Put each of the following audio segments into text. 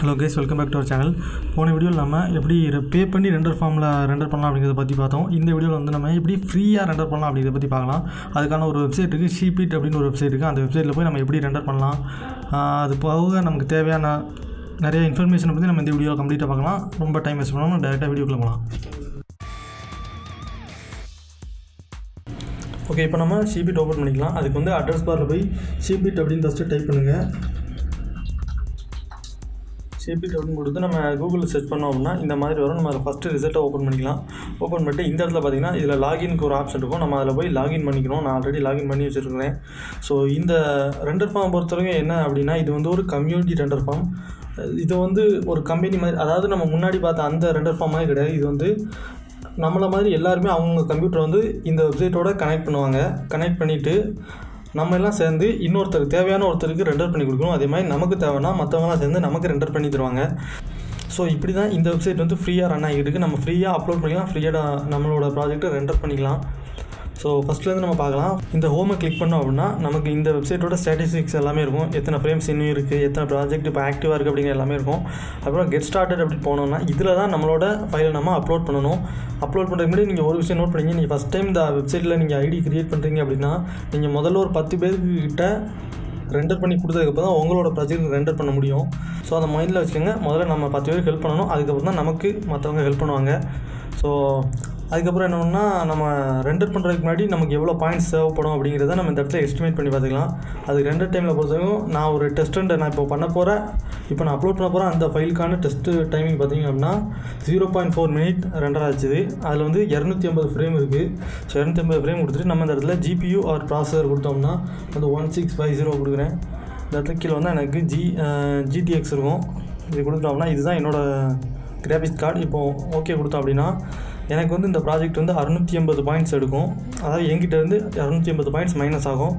Hello guys, welcome back to our channel. போன வீடியோவில் நம்ம எப்படி பே பண்ணி ரெண்டர் ஃபார்மில் ரெண்டர் பண்ணலாம் அப்படிங்கிறத பற்றி பார்த்தோம். இந்த வீடியோவில் வந்து நம்ம எப்படி ஃப்ரீயாக ரெண்டர் பண்ணலாம் அப்படிங்கிறத பற்றி பார்க்கலாம். அதுக்கான ஒரு வெப்சைட் இருக்குது, ஷீபிட் அப்படின்னு ஒரு வெப்சைட் இருக்குது. அந்த வெப்சைட்டில் போய் நம்ம எப்படி ரெண்டர் பண்ணலாம், அது போக நமக்கு தேவையான நிறைய இன்ஃபர்மேஷனை பற்றி நம்ம இந்த வீடியோவில் கம்ப்ளீட்டாக பார்க்கலாம். ரொம்ப டைம் வேஸ்ட் பண்ணாமல் டேரெக்டாக வீடியோக்குள்ள போகலாம். ஓகே, இப்போ நம்ம ஷீபிட் ஓப்பன் பண்ணிக்கலாம். அதுக்கு வந்து அட்ரஸ் பாரில் போய் ஷீபிட் அப்படின்னு ஃபஸ்ட்டு டைப் பண்ணுங்கள். ஷீபிட் அப்படின்னு கொடுத்து நம்ம கூகுளில் சர்ச் பண்ணோம் அப்படின்னா இந்த மாதிரி வரும். நம்ம அதை ஃபஸ்ட்டு ரிசல்ட்டை ஓப்பன் பண்ணிக்கலாம். ஓப்பன் பண்ணிட்டு இந்த இடத்துல பார்த்திங்கன்னா இதில் லாகின்க்கு ஒரு ஆப்ஷன் இருக்கும். நம்ம அதில் போய் லாகின் பண்ணிக்கணும். நான் ஆல்ரெடி லாகின் பண்ணி வச்சுருக்கிறேன். ஸோ இந்த ரெண்டர் ஃபார்ம் பொறுத்தவரைக்கும் என்ன அப்படின்னா, இது வந்து ஒரு கம்யூனிட்டி ரெண்டர் ஃபார்ம். இது வந்து ஒரு கம்பெனி மாதிரி, அதாவது நம்ம முன்னாடி பார்த்த அந்த ரெண்டர் ஃபார்ம் மாதிரி கிடையாது. இது வந்து நம்மளை மாதிரி எல்லாருமே அவங்க கம்ப்யூட்டரை வந்து இந்த வெப்சைட்டோட கனெக்ட் பண்ணுவாங்க. கனெக்ட் பண்ணிவிட்டு நம்ம எல்லாம் சேர்ந்து இன்னொருத்தருக்கு தேவையான ஒருத்தருக்கு ரெண்டர் பண்ணி கொடுக்கணும். அதே மாதிரி நமக்கு தேவைன்னா மற்றவங்களாம் சேர்ந்து நமக்கு ரெண்டர் பண்ணி தருவாங்க. ஸோ இப்படி தான் இந்த வெப்சைட் வந்து ஃப்ரீயாக ரன் ஆகிட்டு இருக்குது. நம்ம ஃப்ரீயாக அப்லோட் பண்ணிக்கலாம், ஃப்ரீயாக நம்மளோட ப்ராஜெக்ட்டை ரெண்டர் பண்ணிக்கலாம். ஸோ ஃபஸ்ட்லேருந்து நம்ம பார்க்கலாம். இந்த ஹோமை கிளிக் பண்ணோம் அப்படின்னா நமக்கு இந்த வெப்சைட்டோட ஸ்டாட்டிஸ்டிக்ஸ் எல்லாமே இருக்கும். எத்தனை ஃப்ரேம்ஸ் இன்னும் இருக்குது, எத்தனை ப்ராஜெக்ட் இப்போ ஆக்டிவாக இருக்குது அப்படிங்கிற எல்லாமே இருக்கும். அப்புறம் கெட் ஸ்டார்டட் அப்படி போனோம்னா இதில் தான் நம்மளோட ஃபைலை நம்ம அப்லோட் பண்ணணும். அப்லோட் பண்ணுறதுக்கு முன்னாடி நீங்கள் ஒரு விஷயம் நோட் பண்ணிங்க. நீங்கள் ஃபஸ்ட் டைம் இந்த வெப்சைட்டில் நீங்கள் ஐடி க்ரியேட் பண்ணுறீங்க அப்படின்னா நீங்கள் முதல்ல ஒரு 10 பேருக்கிட்ட ரெண்டர் பண்ணி கொடுத்ததுக்கப்புறம் தான் உங்களோட ப்ராஜெக்ட் ரெண்டர் பண்ண முடியும். ஸோ அதை மைண்டில் வச்சுக்கோங்க. முதல்ல நம்ம 10 பேருக்கு ஹெல்ப் பண்ணணும். அதுக்கப்புறம் தான் நமக்கு மற்றவங்க ஹெல்ப் பண்ணுவாங்க. ஸோ அதுக்கப்புறம் என்னன்னா, நம்ம ரெண்டர் பண்ணுறதுக்கு முன்னாடி நமக்கு எவ்வளோ பாயிண்ட்ஸ் தேவைப்படும் அப்படிங்கிறத நம்ம இந்த இடத்துல எஸ்டிமேட் பண்ணி பார்த்துக்கலாம். அதுக்கு ரெண்டர் டைமில் பொறுத்தவரைக்கும் நான் ஒரு டெஸ்ட் நான் இப்போ பண்ண போகிறேன், இப்போ நான் அப்லோட் பண்ண போகிறேன். அந்த ஃபைலுக்கான டெஸ்ட்டு டைமிங் பார்த்திங்க அப்படின்னா 0.4 மினிட் ரெண்டர் ஆச்சுது. அதில் வந்து 250 ஃப்ரேம் இருக்குது. ஸோ 250 ஃப்ரேம் கொடுத்துட்டு நம்ம இந்த இடத்துல GPU ஆர் ப்ராசஸர் கொடுத்தோம்னா வந்து 1650 கொடுக்குறேன். இந்த இடத்துல கீழே வந்து எனக்கு GTX இருக்கும். இது கொடுத்தோம்னா இதுதான் என்னோடய கிராஃபிக்ஸ் கார்டு. இப்போது ஓகே கொடுத்தோம் அப்படின்னா எனக்கு வந்து இந்த ப்ராஜெக்ட் வந்து 680 பாயிண்ட்ஸ் எடுக்கும். அதாவது என்கிட்ட இருந்து 250 பாயிண்ட்ஸ் மைனஸ் ஆகும்.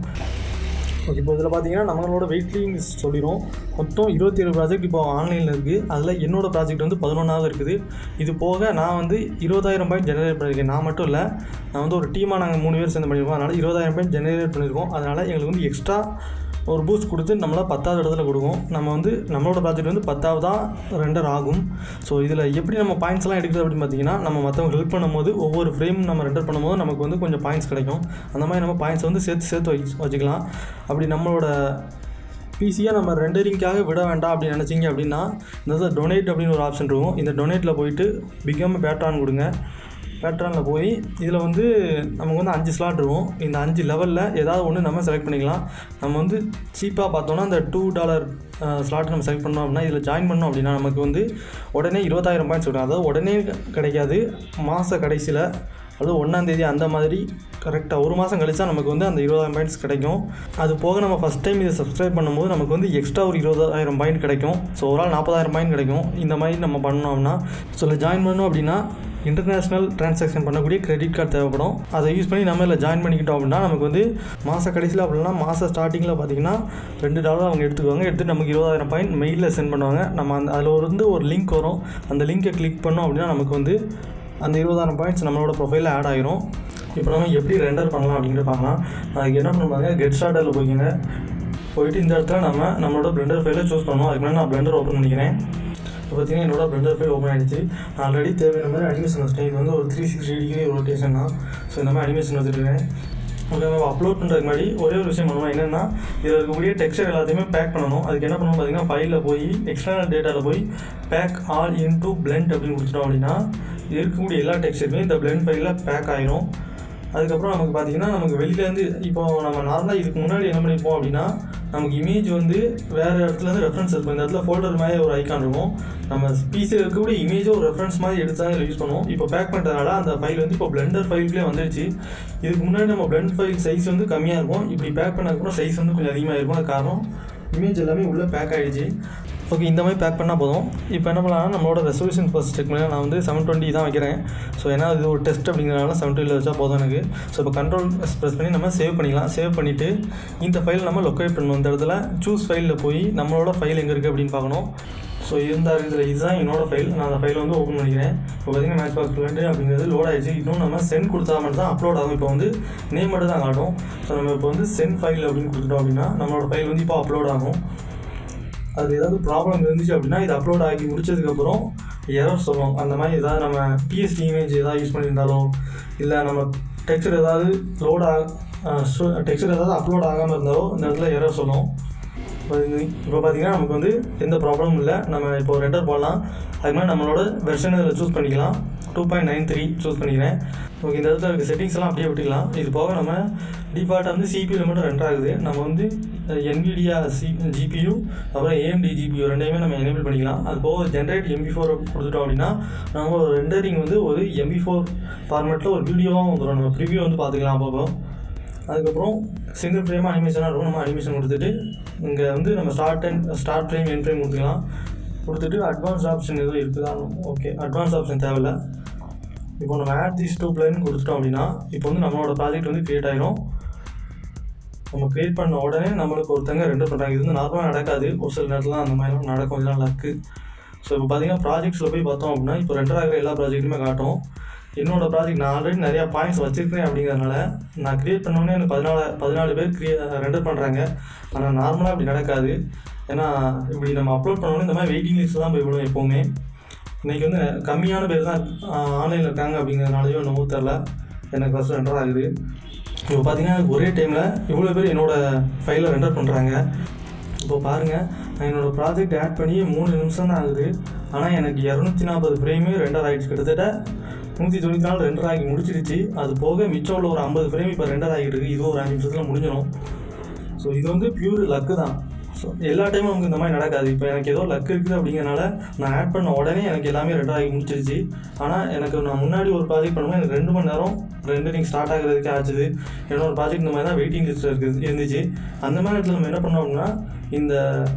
ஓகே, இப்போ இதில் பார்த்தீங்கன்னா நம்மளோட வெயிட்லிங் சொல்லிடும். மொத்தம் 27 ப்ராஜெக்ட் இப்போ ஆன்லைனில் இருக்குது. அதில் என்னோடய ப்ராஜெக்ட் வந்து 11வது இருக்குது. இது போக நான் வந்து 20,000 பாயிண்ட் ஜெனரேட் பண்ணியிருக்கேன். நான் மட்டும் இல்லை, நான் வந்து ஒரு டீமாக நாங்கள் 3 பேர் சேர்ந்து பண்ணியிருக்கோம். அதனால் 20,000 பாயிண்ட் ஜெனரேட் பண்ணியிருக்கோம். அதனால் எங்களுக்கு வந்து எக்ஸ்ட்ரா ஒரு பூஸ்ட் கொடுத்து நம்மளை 10வது இடத்துல கொடுக்கும். நம்ம வந்து நம்மளோட ப்ராஜெக்ட் வந்து 10வதாக ரெண்டர் ஆகும். ஸோ இதில் எப்படி நம்ம பாயிண்ட்ஸ்லாம் எடுக்கிறது அப்படின்னு பார்த்தீங்கன்னா, நம்ம மற்றவங்க ஹெல்ப் பண்ணும்போது ஒவ்வொரு ஃப்ரேம் நம்ம ரெண்டர் பண்ணும்போது நமக்கு வந்து கொஞ்சம் பாயிண்ட்ஸ் கிடைக்கும். அந்த மாதிரி நம்ம பாயிண்ட்ஸ் வந்து சேர்த்து வச்சுக்கலாம். அப்படி நம்மளோட பிசியாக நம்ம ரெண்டரிங்காக விட வேண்டாம் அப்படின்னு நினச்சிங்க அப்படின்னா இந்த டொனேட் அப்படின்னு ஒரு ஆப்ஷன் இருக்கும். இந்த டொனேட்டில் போயிட்டு பிகம் பேட்ரான் கொடுங்க. பேட்ரானில் போய் இதில் வந்து நமக்கு வந்து 5 ஸ்லாட் இருக்கும். இந்த 5 லெவலில் ஏதாவது ஒன்று நம்ம செலக்ட் பண்ணிக்கலாம். நம்ம வந்து சீப்பாக பார்த்தோன்னா அந்த $2 ஸ்லாட் நம்ம செலக்ட் பண்ணோம் அப்படின்னா இதில் ஜாயின் பண்ணோம் அப்படின்னா நமக்கு வந்து உடனே 20,000 பாயிண்ட்ஸ் வரும். அதாவது உடனே கிடைக்காது, மாத கடைசியில், அதுவும் 1ஆம் தேதி அந்த மாதிரி கரெக்டாக ஒரு மாதம் கழிச்சா நமக்கு வந்து அந்த 20,000 பாயிண்ட்ஸ் கிடைக்கும். அது போக நம்ம ஃபஸ்ட் டைம் இதை சப்ஸ்கிரைப் பண்ணும்போது நமக்கு வந்து எக்ஸ்ட்ரா ஒரு 20,000 பாயிண்ட் கிடைக்கும். ஸோ ஒரு ஆள் 40,000 பாயிண்ட் கிடைக்கும். இந்த மாதிரி நம்ம பண்ணோம்னா ஸோ ஜாயின் பண்ணோம் அப்படின்னா இன்டர்நேஷ்னல் ட்ரான்சாக்ஷன் பண்ணக்கூடிய கிரெடிட் கார்டு தேவைப்படும். அதை யூஸ் பண்ணி நம்ம இதில் ஜாயின் பண்ணிக்கிட்டோம் அப்படின்னா நமக்கு வந்து மாத கடைசியில் அப்படின்னா மாத ஸ்டார்டிங்கில் பார்த்திங்கன்னா $2 அவங்க எடுத்துகிட்டு நமக்கு 20,000 பாயிண்ட் மெயிலில் சென்ட் பண்ணுவாங்க. நம்ம அதில் வந்து ஒரு லிங்க் வரும். அந்த லிங்க்கை கிளிக் பண்ணோம் அப்படின்னா நமக்கு வந்து அந்த 20,000 பாயிண்ட்ஸ் நம்மளோட ப்ரொஃபைலில் ஆட் ஆகிரும். இப்போ நம்ம எப்படி ரெண்டர் பண்ணலாம் அப்படிங்கிற பார்க்கலாம். அதுக்கு என்ன பண்ணுவாங்க, கெட் ஸ்டார்டரில் போயிட்டு இந்த இடத்துல நம்மளோட பிளெண்டர் ஃபைலை சூஸ் பண்ணணும். அதுக்கு முன்னாடி நான் பிளெண்டர் ஓப்பன் பண்ணிக்கிறேன். இப்போ பார்த்தீங்கன்னா என்னோட பிளெண்டர் ஃபைல் ஓப்பன் ஆகிடுச்சு. நான் ஆல்ரெடி தேவையான மாதிரி அனிமேஷன் வச்சுட்டேன். இது வந்து ஒரு 360 டிகிரி ரொட்டேஷன் தான். ஸோ இந்த மாதிரி அனிமேஷன் வச்சுருக்கேன். ஓகே, நம்ம அப்லோட் பண்ணுறதுக்கு முன்னாடி ஒரே ஒரு விஷயம் பண்ணணும். என்னென்னா இதில் இருக்கக்கூடிய டெக்ஸ்டர் எல்லாத்தையுமே பேக் பண்ணணும். அதுக்கு என்ன பண்ணணும் பார்த்தீங்கன்னா, ஃபைலில் போய் எக்ஸ்டர்னல் டேட்டாவில் போய் பேக் ஆல் இன்டூ பிளெண்ட் அப்படின்னு கொடுத்துட்டோம் அப்படின்னா இருக்கக்கூடிய எல்லா டெக்ஸ்டருமே இந்த பிளெண்ட் ஃபைலில் பேக் ஆகிரும். அதுக்கப்புறம் நமக்கு பார்த்திங்கன்னா நமக்கு வெளியிலேருந்து இப்போ நம்ம நார்மலாக இதுக்கு முன்னாடி என்ன பண்ணிப்போம் அப்படின்னா, நமக்கு இமேஜ் வந்து வேறு இடத்துலேருந்து ரெஃபரன்ஸ் இருக்கும். இந்த இடத்துல ஃபோல்டர் மாதிரி ஒரு ஐக்கான் இருக்கும். நம்ம பிசியில் இருக்கக்கூடிய இமேஜை ஒரு ரெஃபரன்ஸ் மாதிரி எடுத்து தான் யூஸ் பண்ணுவோம். இப்போ பேக் பண்ணுறதுனால அந்த ஃபைல் வந்து இப்போ பிளெண்டர் ஃபைல்லேயே வந்துடுச்சு. இதுக்கு முன்னாடி நம்ம பிளெண்ட் ஃபைல் சைஸ் வந்து கம்மியாக இருக்கும். இப்படி பேக் பண்ணதுக்கப்புறம் சைஸ் வந்து கொஞ்சம் அதிகமாக இருக்கும். அது காரணம் இமேஜ் எல்லாமே உள்ளே பேக் ஆகிடுச்சு. ஓகே, இந்த மாதிரி பேக் பண்ணால் போதும். இப்போ என்ன பண்ணலாம்னா நம்மளோட ரெசல்யூஷன் ஃபர்ஸ்ட் செக் பண்ணி நான் வந்து 720 தான் வைக்கிறேன். ஸோ ஏன்னா இது ஒரு டெஸ்ட் அப்படிங்கிறனால 720 வச்சா போதும் எனக்கு. ஸோ இப்போ கண்ட்ரோல் ப்ரெஸ் பண்ணி நம்ம சேவ் பண்ணிக்கலாம். சேவ் பண்ணிவிட்டு இந்த ஃபைல் நம்ம லொக்கேட் பண்ணணும். இந்த இடத்துல சூஸ் ஃபைலில் போய் நம்மளோட ஃபைல் எங்கே இருக்குது அப்படின்னு பார்க்கணும். ஸோ இதில் இதுதான் என்னோடய ஃபைல். நான் அந்த ஃபைலை வந்து ஓப்பன் பண்ணிக்கிறேன். இப்போ பார்த்திங்கன்னா மேட்ச் பாக்ஸ் பிளெண்ட் அப்படிங்கிறது லோட் ஆகிடுச்சு. இன்னும் நம்ம சென்ட் கொடுத்தா மட்டும் தான் அப்லோட் ஆகும். இப்போ வந்து நேம் மட்டும் தான் காட்டும். ஸோ நம்ம இப்போ வந்து சென்ட் ஃபைல் அப்படின்னு கொடுத்துட்டோம் அப்படின்னா நம்மளோட ஃபைல் வந்து இப்போ அப்லோட் ஆகும். அது ஏதாவது ப்ராப்ளம் இருந்துச்சு அப்படின்னா இது அப்லோட் ஆகி முடிச்சதுக்கப்புறம் எரர் சொல்லும். அந்த மாதிரி ஏதாவது நம்ம பிஎஸ்டி இமேஜ் ஏதாவது யூஸ் பண்ணியிருந்தாலோ இல்லை நம்ம டெக்ஸ்சர் ஏதாவது டெக்ஸ்சர் ஏதாவது அப்லோட் ஆகாமல் இருந்தாலோ இந்த இடத்துல எரர் சொல்லும். இப்போ பார்த்தீங்கன்னா நமக்கு வந்து எந்த ப்ராப்ளமும் இல்லை. நம்ம இப்போ ரெண்டர் போடலாம். அதுக்கு மாதிரி நம்மளோட வெர்ஷன் இதில் சூஸ் பண்ணிக்கலாம். 2.93 சூஸ் பண்ணிக்கிறேன். ஓகே, இந்த இடத்துல இருக்க செட்டிங்ஸ்லாம் அப்படியே விட்டுக்கலாம். இது போக நம்ம டிஃபால்ட்டாக வந்து சிபியூவில் மட்டும் ரெண்டர் ஆகுது. நம்ம வந்து NVIDIA GPU அப்புறம் AMD GPU ரெண்டையுமே நம்ம எனேபிள் பண்ணிக்கலாம். அது போக ஜென்ரேட் MP4 கொடுத்துட்டோம் அப்படின்னா நம்ம ஒரு ரெண்டரிங் வந்து ஒரு MP4 ஃபார்மேட்டில் ஒரு வீடியோவாக வந்துடும். நம்ம ப்ரிவியூ வந்து பார்த்துக்கலாம் அப்பப்போ. அதுக்கப்புறம் சிங்கிள் ஃப்ரேமாக அனிமேஷனாக இருக்கும். நம்ம அனிமேஷன் கொடுத்துட்டு இங்கே வந்து நம்ம ஸ்டார்ட் ஃப்ரேம் எண்ட் ஃப்ரேம் கொடுத்துக்கலாம். கொடுத்துட்டு அட்வான்ஸ் ஆப்ஷன் எதுவும் இருக்குதா? ஓகே, அட்வான்ஸ் ஆப்ஷன் தேவையில்லை. இப்போ நம்ம ஆட் திஸ் டூ பிளேன் கொடுத்துட்டோம் அப்படின்னா இப்போ வந்து நம்மளோட ப்ராஜெக்ட் வந்து க்ரியேட் ஆகிடும். நம்ம க்ரியேட் பண்ண உடனே நம்மளுக்கு ஒருத்தங்க ரெண்டர் பண்ணுறாங்க. இது வந்து நார்மலாக நடக்காது. ஒரு சில நேரத்தில் அந்த மாதிரிலாம் நடக்கும். இதெல்லாம் லக்கு. ஸோ இப்போ பார்த்தீங்கன்னா ப்ராஜெக்ட்ஸில் போய் பார்த்தோம் அப்படின்னா இப்போ ரெண்டர் ஆகிற எல்லா ப்ராஜெக்ட்டுமே காட்டும். என்னோடய ப்ராஜெக்ட் நான் ஆல்ரெடி நிறையா பாயிண்ட்ஸ் வச்சுருக்கேன் அப்படிங்கிறதுனால நான் க்ரியேட் பண்ணோடனே எனக்கு 14 பேர் ரெண்டர் பண்ணுறாங்க. ஆனால் நார்மலாக அப்படி நடக்காது. ஏன்னா இப்படி நம்ம அப்லோட் பண்ணோன்னே இந்த மாதிரி வெயிட்டிங் லிஸ்ட்டில் தான் போய் விடுவோம் எப்போவுமே. இன்றைக்கி வந்து கம்மியான பேர் தான் ஆன்லைனில் இருக்காங்க அப்படிங்கிறதுனாலையும் என்னமோ தெரில எனக்கு ஃபஸ்ட்டு ரெண்டர் ஆகுது. இப்போ பார்த்தீங்கன்னா ஒரே டைமில் இவ்வளோ பேர் என்னோடய ஃபைலில் ரெண்டர் பண்ணுறாங்க. இப்போ பாருங்கள், நான் என்னோடய ப்ராஜெக்ட் ஆட் பண்ணி 3 நிமிஷம் தான் ஆகுது. ஆனால் எனக்கு 240 ஃப்ரேமே ரெண்டர் ஆகிடுச்சு. கிட்டத்தட்ட 194 ரெண்டர் ஆகி முடிச்சிருச்சு. அது போக மிச்சம் உள்ள ஒரு 50 ஃப்ரேம் இப்போ ரெண்டர் ஆகிட்டு இருக்குது. இதுவும் ஒரு 5 நிமிஷத்தில் முடிஞ்சிடும். ஸோ இது வந்து பியூர் லக்கு தான். ஸோ எல்லா டைமும் நமக்கு இந்த மாதிரி நடக்காது. இப்போ எனக்கு ஏதோ லக் இருக்குது அப்படிங்கிறனால நான் ஆட் பண்ண உடனே எனக்கு எல்லாமே ரெண்டர் ஆகி முடிச்சிருச்சு. ஆனால் நான் முன்னாடி ஒரு ப்ராஜெக்ட் பண்ணும்போது எனக்கு 2 மணி நேரம் ரெண்டரிங் ஸ்டார்ட் ஆகிறதுக்கு ஆச்சுது. என்னோட ப்ராஜெக்ட் இந்த மாதிரி தான் வெயிட்டிங் லிஸ்ட்டில் இருந்துச்சு. அந்த மாதிரி இடத்துல நம்ம என்ன பண்ணோம் அப்படின்னா இந்த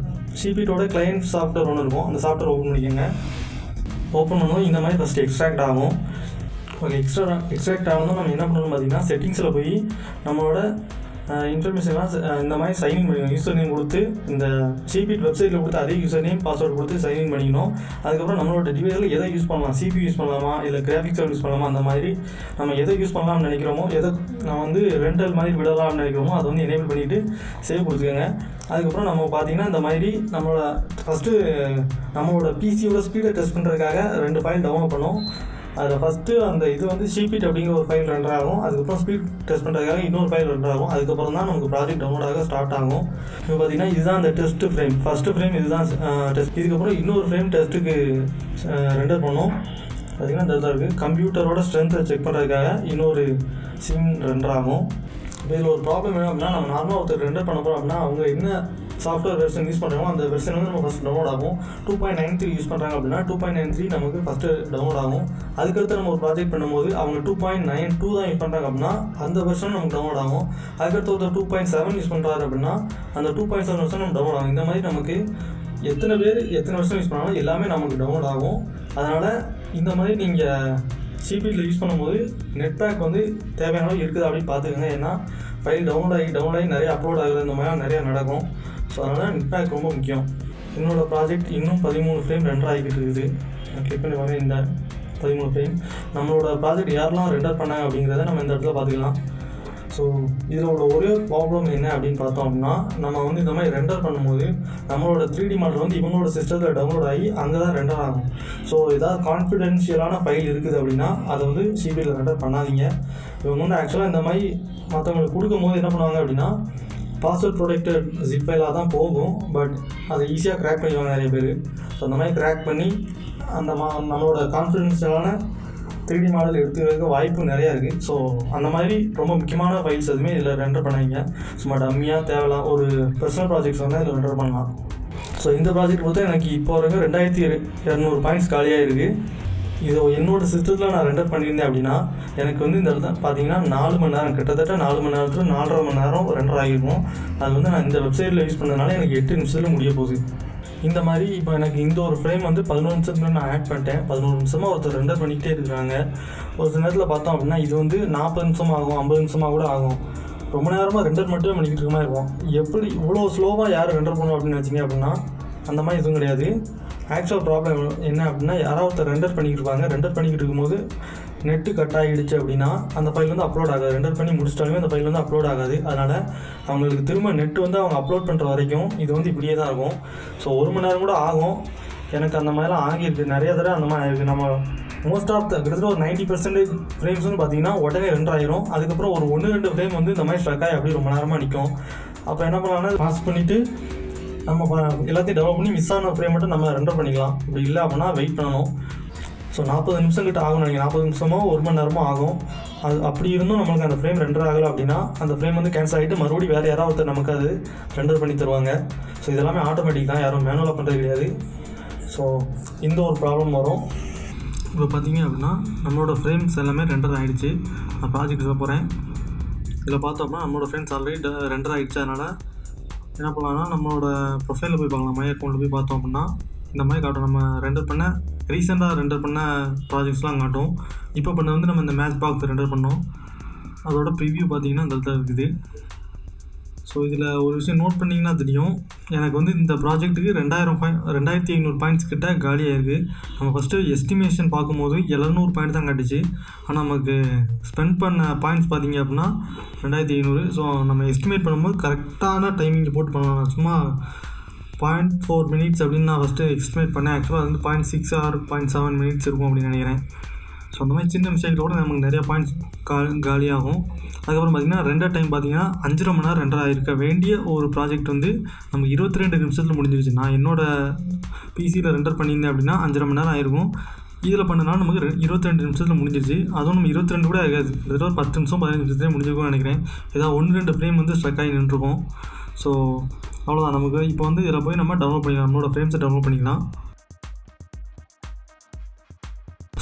ஷீபிட்டோட கிளையண்ட் சாஃப்ட்வேர் ஒன்று இருக்கும். அந்த சாஃப்ட்வேர் ஓப்பன் பண்ணிக்கோங்க. ஓப்பன் பண்ணணும். இந்த மாதிரி ஃபஸ்ட்டு எக்ஸ்ட்ராக்ட் ஆகும். ஓகே, எக்ஸ்ட்ராக்ட் ஆகணும். நம்ம என்ன பண்ணணும் பார்த்தீங்கன்னா செட்டிங்ஸில் போய் நம்மளோட இன்ஃபர்மேஷன்லாம் இந்த மாதிரி சைன்இன் பண்ணிக்கணும். யூசர் நேம் கொடுத்து இந்த ஷீபிட் வெப்சைட்டில் கொடுத்து அதே யூசர் நேம் பாஸ்வேர்டு கொடுத்து சைன்இன் பண்ணிக்கணும். அதுக்கப்புறம் நம்மளோட டிவைஸில் எதை யூஸ் பண்ணலாம், CPU யூஸ் பண்ணலாமா இல்லை கிராஃபிக்ஸ் யூஸ் பண்ணலாமா, அந்த மாதிரி நம்ம எதை யூஸ் பண்ணலாம்னு நினைக்கிறோமோ, எதை நான் வந்து ரெண்டல் மாதிரி விடலாம்னு நினைக்கிறோமோ அதை வந்து எனேபிள் பண்ணிவிட்டு சேவ் கொடுத்துக்கோங்க. அதுக்கப்புறம் நம்ம பார்த்தீங்கன்னா இந்த மாதிரி நம்மளோட பிசியோட ஸ்பீடை டெஸ்ட் பண்ணுறதுக்காக 2 ஃபைல் டவுன்லோட் பண்ணோம். அதில் ஃபஸ்ட்டு அந்த இது வந்து ஷீபிட் அப்படிங்கிற ஒரு ஃபைல் ரெண்டர் ஆகும். அதுக்கப்புறம் ஸ்பீட் டெஸ்ட் பண்ணுறதுக்காக இன்னொரு ஃபைல் ரெண்டர் ஆகும். அதுக்கப்புறம் தான் நமக்கு ப்ராஜெக்ட் டவுன்லோட் ஆக ஸ்டார்ட் ஆகும். இப்போ பார்த்தீங்கன்னா இதுதான் அந்த டெஸ்ட் ஃப்ரேம். ஃபஸ்ட்டு ஃப்ரேம் இதுதான் டெஸ்ட். இதுக்கப்புறம் இன்னொரு ஃப்ரேம் டெஸ்ட்டுக்கு ரெண்டர் பண்ணோம். பார்த்திங்கன்னா இந்த இதில் இருக்குது. கம்ப்யூட்டரோட ஸ்ட்ரென்த்தை செக் பண்ணுறதுக்காக இன்னொரு சீன் ரெண்டர் ஆகும். இப்போ இதில் ஒரு ப்ராப்ளம் என்ன அப்படின்னா நம்ம நார்மலாக ஒருத்தர் ரெண்டர் பண்ண போகிறோம் அப்படின்னா அவங்க என்ன சாஃப்ட்வேர் வெர்ஷன் யூஸ் பண்ணுறாங்க அந்த வெர்ஷன் வந்து நம்ம ஃபஸ்ட் டவுன்லோட் ஆகும். 2.93 யூஸ் பண்ணுறாங்க அப்படின்னா 2.93 நமக்கு ஃபஸ்ட்டு டவுன்லோட் ஆகும். அதுக்கடுத்து நம்ம ஒரு ப்ராஜெக்ட் பண்ணும்போது அவங்க 2.92 தான் யூஸ் பண்ணுறாங்க அப்படின்னா அந்த வெர்ஷன் நமக்கு டவுன்லோட் ஆகும். அதுக்கடுத்து ஒருத்தர் 2.7 யூஸ் பண்ணுறாரு அப்படின்னா அந்த 2.7 வெர்ஷன் நம்ம டவுன்லோட் ஆகும். இந்த மாதிரி நமக்கு எத்தனை வெர்ஷன் யூஸ் பண்ணாலும் எல்லாமே நமக்கு டவுன்லோட் ஆகும். அதனால் இந்த மாதிரி நீங்கள் ஷீபிட்டில் யூஸ் பண்ணும்போது நெட் பேக் வந்து தேவையான அளவு இருக்குது அப்படின்னு பார்த்துக்கோங்க. ஏன்னா ஃபைல் டவுன்லோட் ஆகி நிறைய அப்லோட் ஆகுது, இந்த மாதிரிலாம் நிறையா நடக்கும். ஸோ அதனால் நெட் பேக் ரொம்ப முக்கியம். என்னோடய ப்ராஜெக்ட் இன்னும் 13 ஃப்ரேம் ரெண்டர் ஆகிட்டு இருக்குது. கிளிக் பண்ணி பாருங்க, இந்த 13 ஃப்ரேம் நம்மளோட ப்ராஜெக்ட் யாரெல்லாம் ரெண்டர் பண்ணாங்க அப்படிங்கிறத நம்ம இந்த இடத்துல பார்த்துக்கலாம். ஸோ இதோட ஒரே ப்ராப்ளம் என்ன அப்படின்னு பார்த்தோம் அப்படின்னா நம்ம வந்து இந்த மாதிரி ரெண்டர் பண்ணும்போது நம்மளோட 3D மாடல் வந்து இவங்களோட சிஸ்டத்தில் டவுன்லோட் ஆகி அங்கே தான் ரெண்டர் ஆகும். ஸோ ஏதாவது கான்ஃபிடென்ஷியலான ஃபைல் இருக்குது அப்படின்னா அதை வந்து ஷீபிட்டில் ரெண்டர் பண்ணாதீங்க. இவங்க வந்து ஆக்சுவலாக இந்த மாதிரி மற்றவங்களுக்கு கொடுக்கும்போது என்ன பண்ணுவாங்க அப்படின்னா பாஸ்வேர்ட் ப்ரொடெக்டட் ஜிப் ஃபைலாக தான் போகும். பட் அதை ஈஸியாக க்ராக் பண்ணிடுவாங்க நிறைய பேர். ஸோ அந்த மாதிரி க்ராக் பண்ணி அந்த நம்மளோட கான்ஃபிடென்ஷியலான 3D மாடல் எடுத்துக்கிறதுக்கு வாய்ப்பு நிறையா இருக்குது. ஸோ அந்த மாதிரி ரொம்ப முக்கியமான ஃபைல்ஸ் எதுவுமே இதில் ரெண்டர் பண்ணாங்க. சும்மா டம்மியாக தேவையில்லாம் ஒரு பர்சனல் ப்ராஜெக்ட்ஸ் வந்து இதில் ரெண்டர் பண்ணலாம். ஸோ இந்த ப்ராஜெக்ட் பொறுத்த எனக்கு இப்போ வரைக்கும் 2200 பாயிண்ட்ஸ் காலியாக இருக்குது. இது என்னோடய சிஸ்டத்தில் நான் ரெண்டர் பண்ணியிருந்தேன் அப்படின்னா எனக்கு வந்து இந்த இடத்துல பார்த்தீங்கன்னா 4 மணி நேரம், கிட்டத்தட்ட 4 மணி நேரத்தில் 4.5 மணி நேரம் ரெண்டர் ஆகிருக்கும். அது வந்து நான் இந்த வெப்சைட்டில் யூஸ் பண்ணதுனால எனக்கு 8 நிமிஷத்தில் முடிய போகுது. இந்த மாதிரி இப்போ எனக்கு இந்த ஒரு ஃப்ரேம் வந்து 11 நிமிஷத்துல நான் ஆட் பண்ணிட்டேன். 11 நிமிஷமாக ஒருத்தர் ரெண்டர் பண்ணிக்கிட்டே இருக்கிறாங்க. ஒரு சில நேரத்தில் பார்த்தோம் அப்படின்னா இது வந்து 40 நிமிஷம் ஆகும், 50 நிமிஷமாக கூட ஆகும். ரொம்ப நேரமாக ரெண்டர் மட்டுமே பண்ணிக்கிட்டு இருக்க மாதிரி இருக்கும். எப்படி இவ்வளோ ஸ்லோவாக யார் ரெண்டர் பண்ணணும் அப்படின்னு நினச்சிங்க அப்படின்னா அந்த மாதிரி எதுவும் கிடையாது. ஆக்சுவல் ப்ராப்ளம் என்ன அப்படின்னா யாராவது ஒருத்தர் ரெண்டர் பண்ணிக்கிட்டு இருப்பாங்க. ரெண்டர் பண்ணிக்கிட்டு இருக்கும்போது நெட்டு கட் ஆகிடுச்சு அப்படின்னா அந்த ஃபைல் வந்து அப்லோட் ஆகாது. ரெண்டர் பண்ணி முடிச்சிட்டாலுமே அந்த ஃபைல் வந்து அப்லோட் ஆகாது. அதனால் அவங்களுக்கு திரும்ப நெட்டு வந்து அவங்க அப்லோட் பண்ணுற வரைக்கும் இது வந்து இப்படியே தான் இருக்கும். ஸோ 1 மணி நேரம் கூட ஆகும். எனக்கு அந்த மாதிரிலாம் ஆகியிருக்கு, நிறைய தடவை அந்த மாதிரி ஆகிருக்கு. நம்ம மோஸ்ட் ஆஃப் கிட்டத்தட்ட ஒரு 90% ஃப்ரேம்ஸ் வந்து பார்த்திங்கன்னா உடனே ரெண்டர் ஆயிரும். அதுக்கப்புறம் ஒரு 1-2 ஃப்ரேம் வந்து இந்த மாதிரி ஸ்ட்ரக் ஆகி அப்படியே ரொம்ப நேரமாக நிற்கும். அப்போ என்ன பண்ணலாம்னா பாஸ் பண்ணிவிட்டு நம்ம எல்லாத்தையும் டெவலப் பண்ணி மிஸ் ஆன ஃப்ரேம் மட்டும் நம்ம ரெண்டர் பண்ணிக்கலாம். இப்படி இல்லை அப்படின்னா வெயிட் பண்ணணும். ஸோ 40 நிமிஷம் கிட்ட ஆகும் நினைக்கிறேன். 40 நிமிஷமோ 1 மணி நேரமோ ஆகும். அது அப்படி இருந்தும் நம்மளுக்கு அந்த ஃப்ரேம் ரெண்டர் ஆகலை அப்படின்னா அந்த ஃப்ரேம் வந்து கேன்சல் ஆகிட்டு மறுபடியும் வேறு யாராவது ஒருத்தர் நமக்கு அது ரெண்டர் பண்ணி தருவாங்க. ஸோ இதெல்லாமே ஆட்டோமேட்டிக் தான், யாரும் மேனுவலாக பண்ணுறது கிடையாது. ஸோ இந்த ஒரு ப்ராப்ளம் வரும். இப்போ பார்த்தீங்க அப்படின்னா நம்மளோட ஃப்ரேம்ஸ் எல்லாமே ரெண்டர் ஆகிடுச்சு. நான் ப்ராஜெக்ட் சொல்ல போகிறேன். இதில் பார்த்தோம்னா நம்மளோட ஃப்ரெண்ட்ஸ் ஆல்ரெடி ரெண்டர் ஆகிடுச்சு. அதனால் என்ன பண்ணலாம்னா நம்மளோட ப்ரொஃபைலில் போய் பார்க்கலாம். மை அக்கௌண்ட்டில் போய் பார்த்தோம் அப்படின்னா இந்த மாதிரி காட்டும். நம்ம ரெண்டர் பண்ண ரீசெண்டாக ரெண்டர் பண்ண ப்ராஜெக்ட்ஸ்லாம் காட்டும். இப்போ பண்ண வந்து நம்ம இந்த மேட்ச் பாக்ஸ் ரெண்டர் பண்ணோம். அதோட ப்ரிவ்யூ பார்த்திங்கன்னா இந்த இடத்துல இருக்குது. ஸோ இதில் ஒரு விஷயம் நோட் பண்ணிங்கன்னா தெரியும், எனக்கு வந்து இந்த ப்ராஜெக்ட்டுக்கு 2500 பாயிண்ட்ஸ் கிட்ட காலியாக இருக்குது. நம்ம ஃபஸ்ட்டு எஸ்டிமேஷன் பார்க்கும்போது 700 பாயிண்ட் தான் காட்டுச்சு. ஆனால் நமக்கு ஸ்பெண்ட் பண்ண பாயிண்ட்ஸ் பார்த்திங்க அப்படின்னா 2500. ஸோ நம்ம எஸ்டிமேட் பண்ணும்போது கரெக்டான டைமிங்கில் போட்டு பண்ணலாம். சும்மா 0.4 மினிட்ஸ் அப்படின்னு நான் ஃபஸ்ட்டு எஸ்டிமேட் பண்ணேன். ஆக்சுவலாக அது வந்து 0.6 ஆர் 0.7 மினிட்ஸ் இருக்கும் அப்படின்னு நினைக்கிறேன். ஸோ அந்த மாதிரி சின்ன மிஸ்டேக்கில் கூட நமக்கு நிறையா பாயிண்ட்ஸ் காலியாகும். அதுக்கப்புறம் பார்த்திங்கன்னா ரெண்டர் டைம் பார்த்திங்கன்னா 5.5 மணி நேரம் ரெண்டர் ஆகிருக்க வேண்டிய ஒரு ப்ராஜெக்ட் வந்து நமக்கு 22 நிமிஷத்தில் முடிஞ்சிருச்சு. நான் என்னோடய பிசியில் ரெண்டர் பண்ணியிருந்தேன் அப்படின்னா 5.5 மணி நேரம் ஆகிருக்கும். இதில் பண்ணனால நமக்கு 22 நிமிஷத்தில் முடிஞ்சிருச்சு. அதுவும் நம்ம 22 கூட ஆகாது, கிட்டத்தட்ட ஒரு 10 நிமிஷம் 15 நிமிஷத்துலேயே முடிஞ்சிருக்கும்னு நினைக்கிறேன். ஏதாவது 1-2 ஃப்ரேம் வந்து ஸ்ட்ரக் ஆகி நின்றுருக்கும். ஸோ அவ்வளோதான். நமக்கு இப்போ வந்து இதில் போய் நம்ம டவுன்லோட் பண்ணிக்கலாம், நம்மளோட ஃப்ரேம்ஸை டவுன்லோட் பண்ணிக்கலாம்.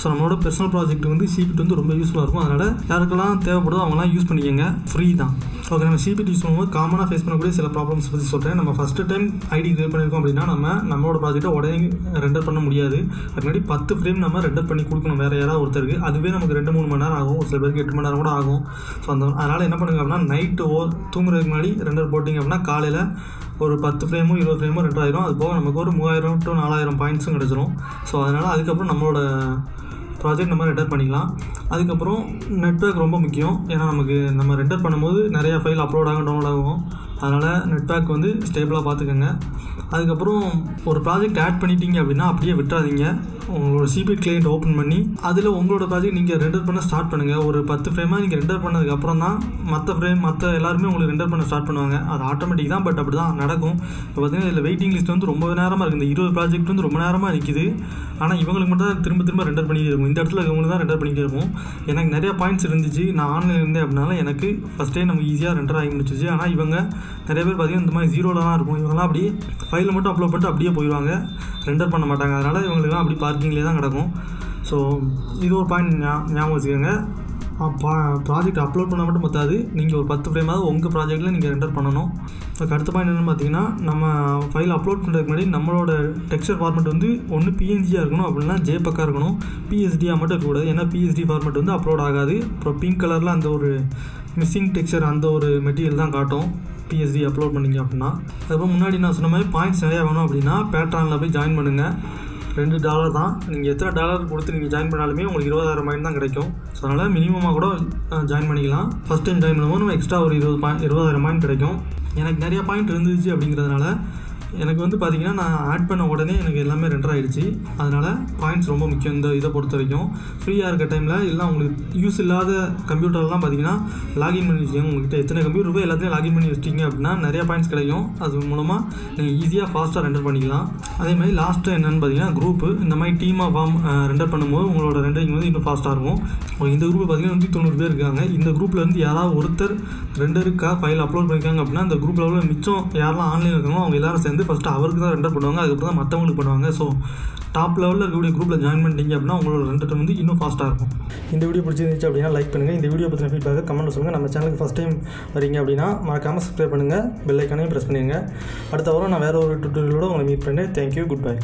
ஸோ நம்மளோட பர்சனல் ப்ராஜெக்ட் வந்து ஷீபிட் வந்து ரொம்ப யூஸ்ஃபுல்லாக இருக்கும். அதனால் யாருக்கெல்லாம் தேவைப்படுதோ அவங்களாம் யூஸ் பண்ணிக்கோங்க, ஃப்ரீ தான். ஓகே, நம்ம ஷீபிட் யூஸ் பண்ணும்போது காமனாக ஃபேஸ் பண்ணக்கூடிய சில ப்ராப்ளம்ஸ் பற்றி சொல்கிறேன். நம்ம ஃபஸ்ட்டு டைம் ஐடி கிரியேட் பண்ணியிருக்கோம் அப்படின்னா நம்மளோட ப்ராஜெக்ட்டை உடனே ரெண்டர் பண்ண முடியாது. முன்னாடி 10 ஃப்ரேம் நம்ம ரெண்டர் பண்ணி கொடுக்கணும் வேறு யாராவது ஒருத்தருக்கு. அதுவே நமக்கு 2-3 மணி நேரம் ஆகும், சில பேருக்கு 8 மணி நேரம் கூட ஆகும். ஸோ அதனால் என்ன பண்ணுங்க அப்படின்னா நைட்டு தூங்குறதுக்கு முன்னாடி ரெண்டர் போட்டிங்க அப்படின்னா காலையில் ஒரு 10 ஃப்ரேமோ 20 ஃப்ரேமோ ரெண்டர் ஆயிரும். அது போக நமக்கு ஒரு 3000 to 4000 பாயிண்ட்ஸும் கிடச்சிரும். ஸோ அதனால் அதுக்கப்புறம் நம்மளோட ப்ராஜெக்ட் நம்ம ரெண்டர் பண்ணிக்கலாம். அதுக்கப்புறம் நெட்வொர்க் ரொம்ப முக்கியம். ஏன்னா நம்ம ரெண்டர் பண்ணும்போது நிறையா ஃபைல் அப்லோட் ஆகும், டவுன்லோட் ஆகும். அதனால் நெட்வொர்க் வந்து ஸ்டேபிளாக பார்த்துக்கோங்க. அதுக்கப்புறம் ஒரு ப்ராஜெக்ட் ஆட் பண்ணிட்டீங்க அப்படின்னா அப்படியே விட்டுறாதீங்க. உங்களோட ஷீபிட் கிளையண்ட் ஓப்பன் பண்ணி அதில் உங்களோட ப்ராஜெக்ட் நீங்கள் ரெண்டர் பண்ண ஸ்டார்ட் பண்ணுங்கள். ஒரு 10 ஃப்ரேமாக நீங்கள் ரெண்டர் பண்ணதுக்கப்புறம் தான் மற்ற எல்லாருமே உங்களுக்கு ரெண்டர் பண்ண ஸ்டார்ட் பண்ணுவாங்க. அது ஆட்டோமேட்டிக் தான், பட் அப்படி தான் நடக்கும். இப்போ பார்த்தீங்கன்னா இதில் வெயிட்டிங் லிஸ்ட் வந்து ரொம்ப நேரமாக இருக்குது. இந்த 20 ப்ராஜெக்ட் வந்து ரொம்ப நேரமாக நிற்கிது. ஆனால் இவங்களுக்கு மட்டும் தான் திரும்ப ரெண்டர் பண்ணிக்கிட்டு இருக்கும். இந்த இடத்துல இவங்களுக்கு தான் ரெண்டர் பண்ணிக்கிட்டு இருக்கும். எனக்கு நிறையா பாயிண்ட்ஸ் இருந்துச்சு, நான் ஆன்லைனில் இருந்தேன் அப்படின்னால எனக்கு ஃபஸ்ட்டே நமக்கு ஈஸியாக ரெண்டர் ஆகி முடிச்சிச்சு. ஆனால் இவங்க நிறைய பேர் பார்த்திங்கன்னா இந்த மாதிரி 0ல் தான் இருக்கும். இவங்கெல்லாம் அப்படியே ஃபைலை மட்டும் அப்லோட் பண்ணிட்டு அப்படியே போயிடுவாங்க, ரெண்டர் பண்ண மாட்டாங்க. அதனால் இவங்களுக்குலாம் அப்படி பார்க்கிங்லேயே தான் கிடக்கும். ஸோ இது ஒரு பாயிண்ட் ஞாபகம் வச்சுக்கோங்க. ப்ராஜெக்ட் அப்லோட் பண்ண மட்டும் பத்தாது, நீங்கள் ஒரு 10 ஃப்ரேமாவது உங்கள் ப்ராஜெக்ட்டில் நீங்கள் ரெண்டர் பண்ணணும். அதுக்கு அடுத்த பாயிண்ட் என்னென்னு பார்த்தீங்கன்னா, நம்ம ஃபைல் அப்லோட் பண்ணுறதுக்கு முன்னாடி நம்மளோட டெக்ஸ்சர் ஃபார்மெட் வந்து ஒன்று பிஎன்ஜியாக இருக்கணும், அப்படின்னா ஜேபக்காக இருக்கணும். பிஎஸ்டியாக மட்டும் இருக்கக்கூடாது. ஏன்னா பிஎஸ்டி ஃபார்மெட் வந்து அப்லோட் ஆகாது. அப்புறம் பிங்க் கலரில் அந்த ஒரு மிஸ்ஸிங் டெக்ஸ்சர் அந்த ஒரு மெட்டீரியல் தான் காட்டும் பிஎஸ்டி அப்லோட் பண்ணிங்க அப்படின்னா. அதுக்கப்புறம் முன்னாடி நான் சொன்ன மாதிரி பாயிண்ட்ஸ் நிறையா வேணும் அப்படின்னா பேட்ரானில் போய் ஜாயின் பண்ணுங்கள். $2 தான். நீங்கள் எத்தனை டாலர் கொடுத்து நீங்கள் ஜாயின் பண்ணாலுமே உங்களுக்கு 20,000 பாயிண்ட் தான் கிடைக்கும். ஸோ அதனால் மினிமமாக கூட ஜாயின் பண்ணிக்கலாம். ஃபஸ்ட் டைம் ஜாயின் பண்ணும்போது நம்ம எக்ஸ்ட்ரா ஒரு 20,000 பாயிண்ட் கிடைக்கும். எனக்கு நிறையா பாயிண்ட் இருந்துச்சு அப்படிங்கிறதுனால எனக்கு வந்து பார்த்திங்கன்னா நான் ஆட் பண்ண உடனே எனக்கு எல்லாமே ரெண்டர் ஆகிடுச்சு. அதனால் பாயிண்ட்ஸ் ரொம்ப முக்கியம் இந்த இதை பொறுத்த வரைக்கும். ஃப்ரீயாக இருக்க டைமில் இல்லை உங்களுக்கு யூஸ் இல்லாத கம்ப்யூட்டர்லாம் பார்த்திங்கன்னா லாகின் பண்ணி வச்சுக்கோங்க. உங்கள்கிட்ட எத்தனை கம்ப்யூட்டர் இருக்கோ எல்லாத்தையும் லாகின் பண்ணி வச்சிட்டிங்க அப்படின்னா நிறையா பாயிண்ட்ஸ் கிடைக்கும். அது மூலமாக நீங்கள் ஈஸியாக ஃபாஸ்ட்டாக ரெண்டர் பண்ணிக்கலாம். அதே மாதிரி லாஸ்ட்டு என்னென்னு பார்த்தீங்கன்னா குரூப்பு. இந்த மாதிரி டீமாக ஃபார்ம் ரெண்டர் பண்ணும்போது உங்களோட ரெண்டரிங் வந்து இன்னும் ஃபாஸ்ட்டாக இருக்கும். இந்த குரூப்பில் பார்த்திங்கன்னா 190 பேர் இருக்காங்க. இந்த குரூப்லேருந்து யாராவது ஒருத்தர் ரெண்டருக்காக ஃபைல் அப்லோட் பண்ணியிருக்காங்க அப்படின்னா அந்த குரூப்பில் உள்ள மிச்சம் யாரெல்லாம் ஆன்லைனில் இருக்காங்களோ அவங்க எல்லாரும் சேர்ந்து ஃபஸ்ட்டு அவருக்கு தான் ரெண்டர் பண்ணுவாங்க, அதுக்கப்புறம் தான் மற்றவங்களுக்கு பண்ணுவாங்க. ஸோ டாப் லெவலில் இருக்கக்கூடிய குரூப்பில் ஜாயின் பண்ணிட்டீங்க அப்படின்னா உங்களோட ரெண்டர் வந்து இன்னும் ஃபாஸ்ட்டாக இருக்கும். இந்த வீடியோ பிடிச்சிருந்துச்சு அப்படின்னா லைக் பண்ணுங்கள். இந்த வீடியோ பற்றின ஃபீட்பேக்கை கமெண்ட்டில் சொல்லுங்கள். நம்ம சேனலுக்கு ஃபஸ்ட் டைம் வரீங்க அப்படின்னா மறக்காமல் சப்ஸ்கிரைப் பண்ணுங்கள், பெல் ஐக்கானையும் ப்ரெஸ் பண்ணுங்கள். அடுத்த வாரம் நான் வேறு ஒரு டுட்டோரியலோடு உங்களை மீட் பண்ணேன். Thank you, good bye.